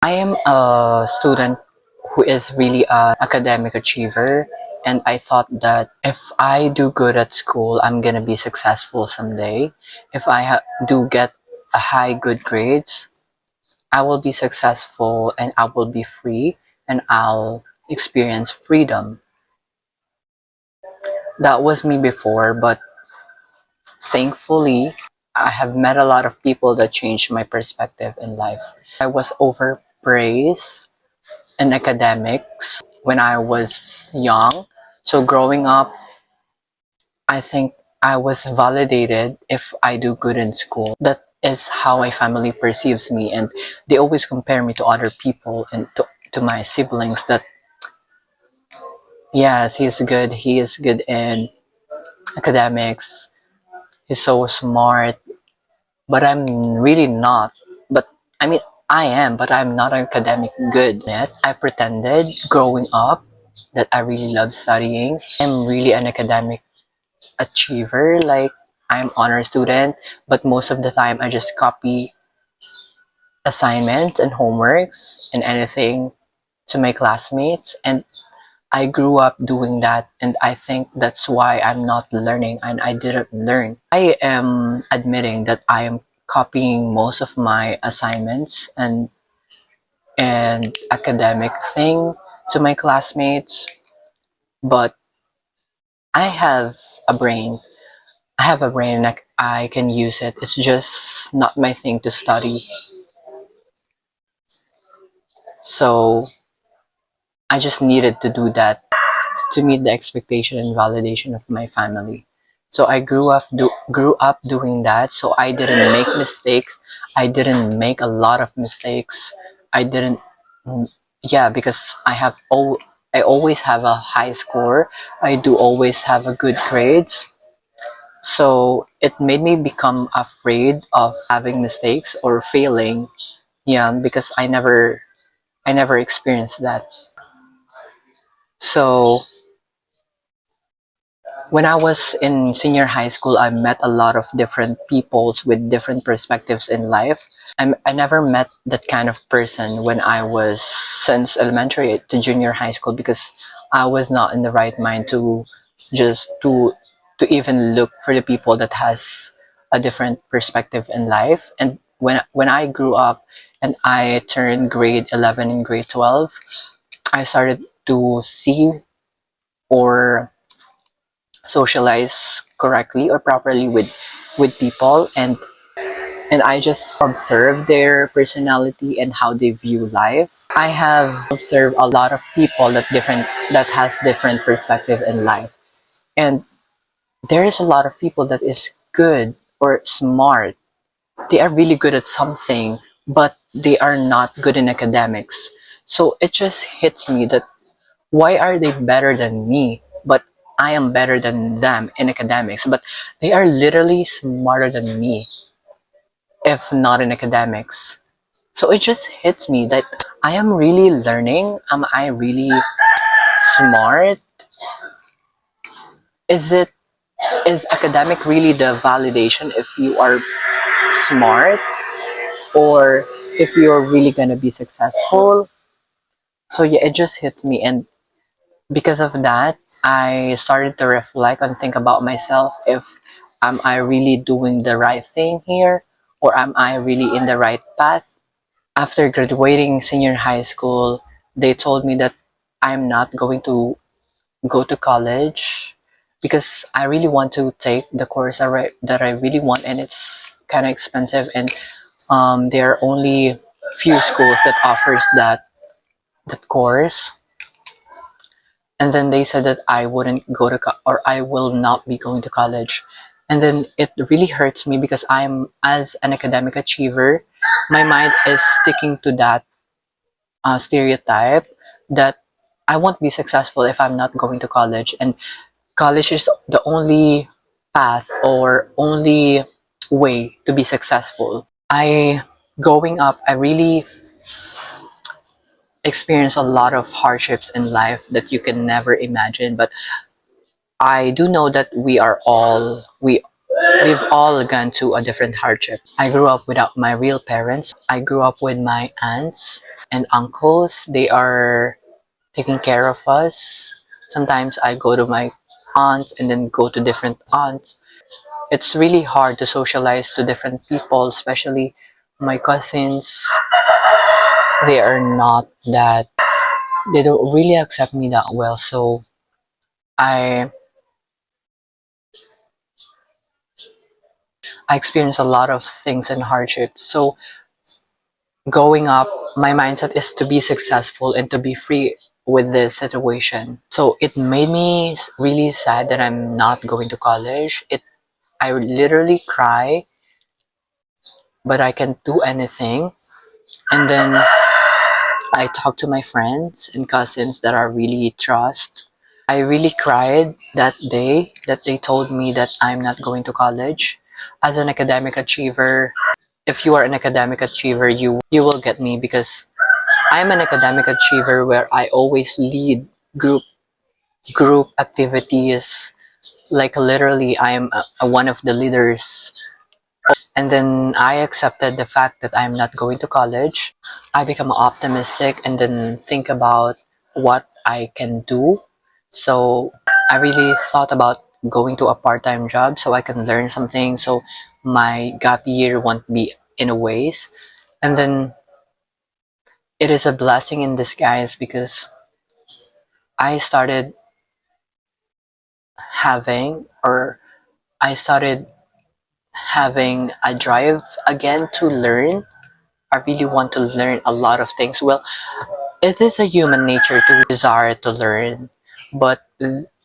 I am a student who is really an academic achiever, and I thought that if I do good at school, I'm gonna be successful someday. If I do get a high good grades, I will be successful and I will be free and I'll experience freedom. That was me before, but thankfully, I have met a lot of people that changed my perspective in life. I was overpraised in academics when I was young. So growing up, I think I was validated if I do good in school. That is how my family perceives me, and they always compare me to other people and to my siblings that yes, he is good in academics, he's so smart, but I'm really not. But I mean, I am, but I'm not academic good yet. I pretended growing up that I really love studying. I'm really an academic achiever, like I'm honor student, but most of the time I just copy assignments and homeworks and anything to my classmates, and I grew up doing that, and I think that's why I'm not learning and I didn't learn. I am admitting that I am copying most of my assignments and academic thing to my classmates, but I have a brain. I have a brain and I can use it. It's just not my thing to study. So I just needed to do that to meet the expectation and validation of my family. So I grew up doing that. So I didn't make mistakes. I didn't make a lot of mistakes. I didn't. Yeah, because I always have a high score. I do always have a good grades. So it made me become afraid of having mistakes or failing. Yeah, because I never experienced that. So when I was in senior high school, I met a lot of different peoples with different perspectives in life. I never met that kind of person when I was since elementary to junior high school because I was not in the right mind to just to even look for the people that has a different perspective in life. And when I grew up and I turned grade 11 and grade 12, I started to see or socialize correctly or properly with people, and I just observe their personality and how they view life. I have observed a lot of people that has different perspective in life, and there is a lot of people that is good or smart. They are really good at something, but they are not good in academics. So it just hits me that why are they better than me, but I am better than them in academics, but they are literally smarter than me if not in academics. So it just hits me that I am really learning. Am I really smart? Is is academic really the validation if you are smart or if you're really gonna be successful? So yeah, it just hit me, and because of that, I started to reflect and think about myself if am I really doing the right thing here or am I really in the right path? After graduating senior high school, they told me that I'm not going to go to college because I really want to take the course that I really want, and it's kind of expensive, and there are only few schools that offers that course. And then they said that I wouldn't go to or I will not be going to college, and then it really hurts me because I'm as an academic achiever, my mind is sticking to that stereotype that I won't be successful if I'm not going to college, and college is the only path or only way to be successful. I growing up, I really experienced a lot of hardships in life that you can never imagine, but I do know that we've all gone to a different hardship. I grew up without my real parents. I grew up with my aunts. and uncles. They are taking care of us. Sometimes I go to my aunts and then go to different aunts. It's really hard to socialize to different people, especially my cousins. They are not that, they don't really accept me that well. So I I experienced a lot of things and hardships. So growing up, my mindset is to be successful and to be free with this situation. So it made me really sad that I'm not going to college. I would literally cry, but I can't do anything. And then I talked to my friends and cousins that I really trust. I really cried that day that they told me that I'm not going to college. As an academic achiever, if you are an academic achiever, you will get me, because I'm an academic achiever where I always lead group group activities. Like literally, I'm one of the leaders. And then I accepted the fact that I'm not going to college. I become optimistic and then think about what I can do. So I really thought about going to a part-time job so I can learn something, so my gap year won't be in a waste. And then it is a blessing in disguise because I started having or I started having a drive again to learn. I really want to learn a lot of things. Well, it is a human nature to desire to learn, but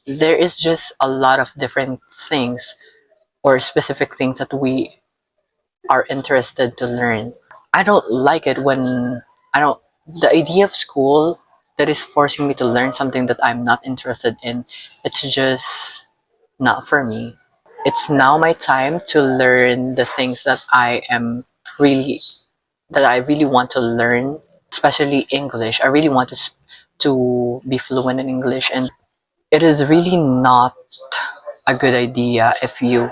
there is just a lot of different things or specific things that we are interested to learn. I don't like it when I don't, the idea of school that is forcing me to learn something that I'm not interested in, it's just not for me. It's now my time to learn the things that really I really want to learn, especially English. I really want to be fluent in English, and it is really not a good idea if you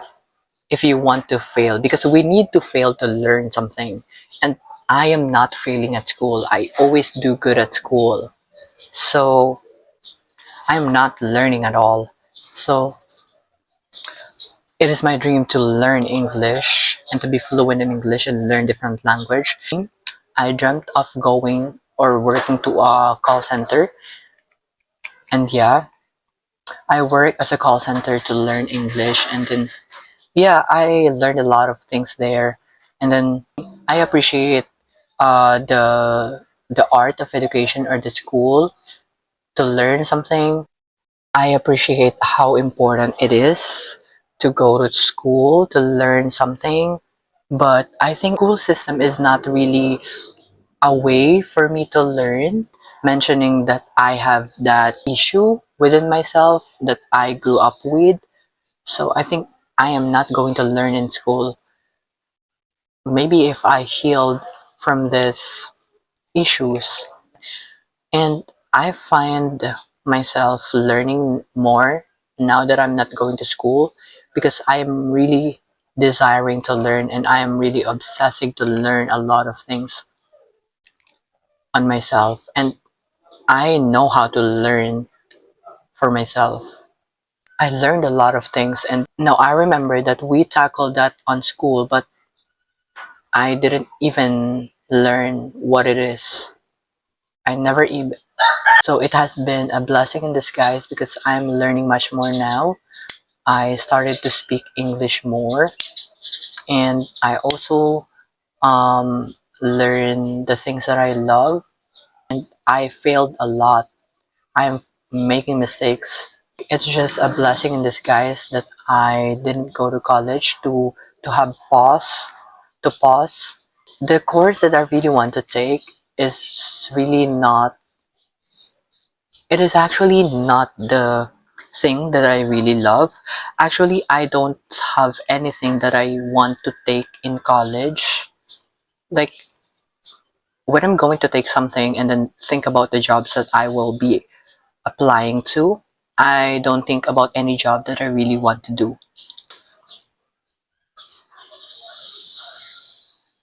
want to fail, because we need to fail to learn something. And I am not failing at school. I always do good at school. So I'm not learning at all. So it is my dream to learn English and to be fluent in English and learn different language. I dreamt of going or working to a call center. And yeah, I work as a call center to learn English, and then yeah, I learned a lot of things there. And then I appreciate the art of education or the school to learn something. I appreciate how important it is to go to school to learn something. But I think school system is not really a way for me to learn, mentioning that I have that issue within myself that I grew up with. So I think I am not going to learn in school. Maybe if I healed from these issues. And I find myself learning more now that I'm not going to school, because I'm really desiring to learn and I am really obsessing to learn a lot of things on myself. And I know how to learn for myself. I learned a lot of things, and now I remember that we tackled that on school, but I didn't even learn what it is. I never even. So it has been a blessing in disguise because I'm learning much more now. I started to speak English more, and I also learn the things that I love. And I failed a lot. I'm making mistakes. It's just a blessing in disguise that I didn't go to college to have pause. The course that I really want to take is really not, it is actually not the thing that I really love. Actually, I don't have anything that I want to take in college. Like, when I'm going to take something and then think about the jobs that I will be applying to, I don't think about any job that I really want to do.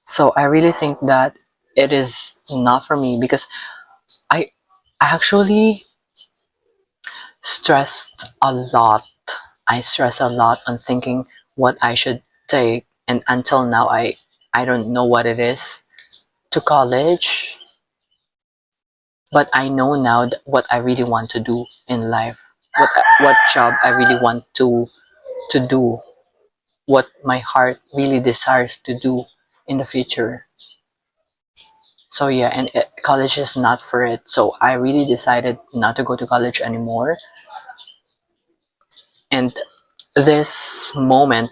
So I really think that it is not for me because I actually stressed a lot. I stress a lot on thinking what I should take, and until now I don't know what it is to college, but I know now what I really want to do in life, what job I really want to do, what my heart really desires to do in the future. So yeah, and college is not for it. So I really decided not to go to college anymore. And this moment,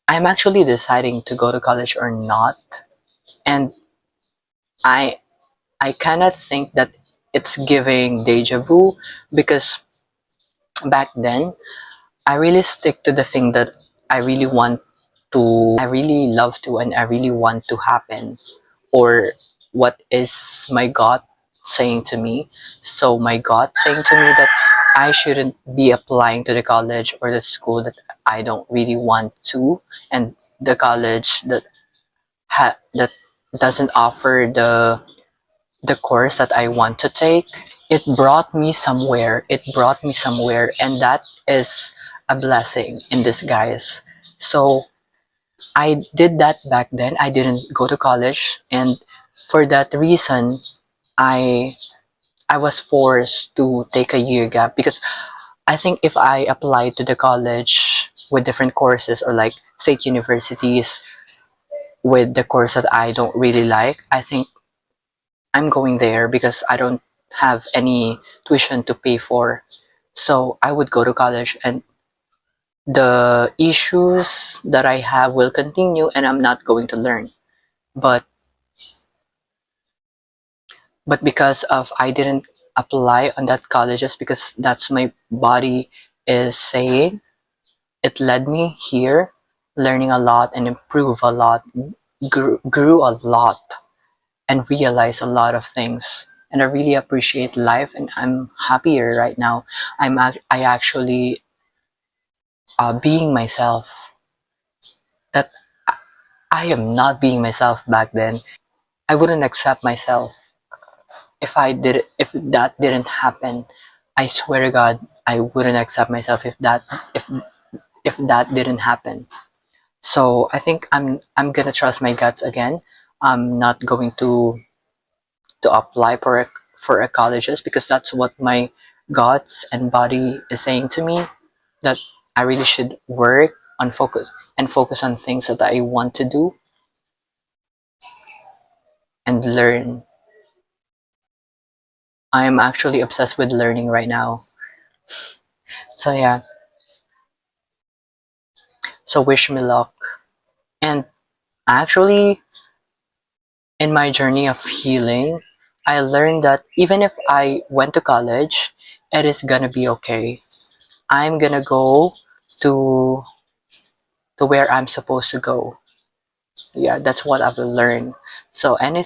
I'm actually deciding to go to college or not. And I I kind of think that it's giving deja vu because back then I really stick to the thing that I really want I really love to, and I really want to happen, or what is my gut saying to me. So my gut saying to me that I shouldn't be applying to the college or the school that I don't really want to, and the college that doesn't offer the course that I want to take. It brought me somewhere. It brought me somewhere, and that is a blessing in disguise. So I did that back then. I didn't go to college, and for that reason, I I was forced to take a year gap because I think if I applied to the college with different courses or like state universities with the course that I don't really like, I think I'm going there because I don't have any tuition to pay for. So I would go to college, and the issues that I have will continue and I'm not going to learn. But because of I didn't apply on that college just because that's my body is saying, it led me here, learning a lot and improve a lot, grew a lot, and realize a lot of things. And I really appreciate life, and I'm happier right now. I actually being myself. That I am not being myself back then. I wouldn't accept myself if that didn't happen. I swear to God, I wouldn't accept myself if if that didn't happen. So I think I'm gonna trust my guts again. I'm not going to apply for a colleges because that's what my guts and body is saying to me, that I really should work on focus on things that I want to do and learn. I'm actually obsessed with learning right now. So yeah, so wish me luck. And actually, in my journey of healing, I learned that even if I went to college, it is gonna be okay. I'm gonna go to where I'm supposed to go. Yeah, that's what I've learned. So any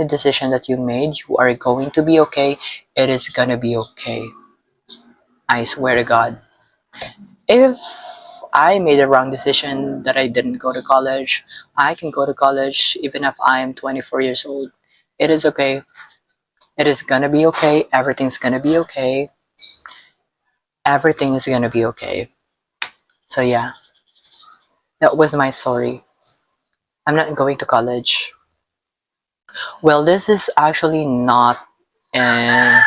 decision that you made, you are going to be okay. It is gonna be okay. I swear to God. If I made a wrong decision that I didn't go to college, I can go to college even if I am 24 years old. It is okay. It is gonna be okay. Everything's gonna be okay. Everything is gonna be okay. So yeah, that was my story. I'm not going to college. Well, uh,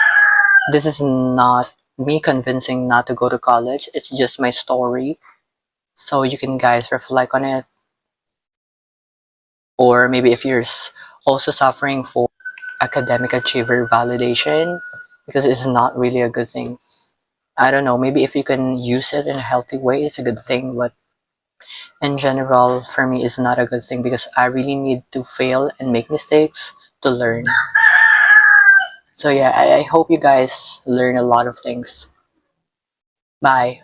this is not me convincing not to go to college. It's just my story. So you can guys reflect on it. Or maybe if you're also suffering for academic achiever validation, because it's not really a good thing. I don't know, maybe if you can use it in a healthy way, it's a good thing, but in general, for me, it's not a good thing because I really need to fail and make mistakes to learn. So yeah, I hope you guys learn a lot of things. Bye.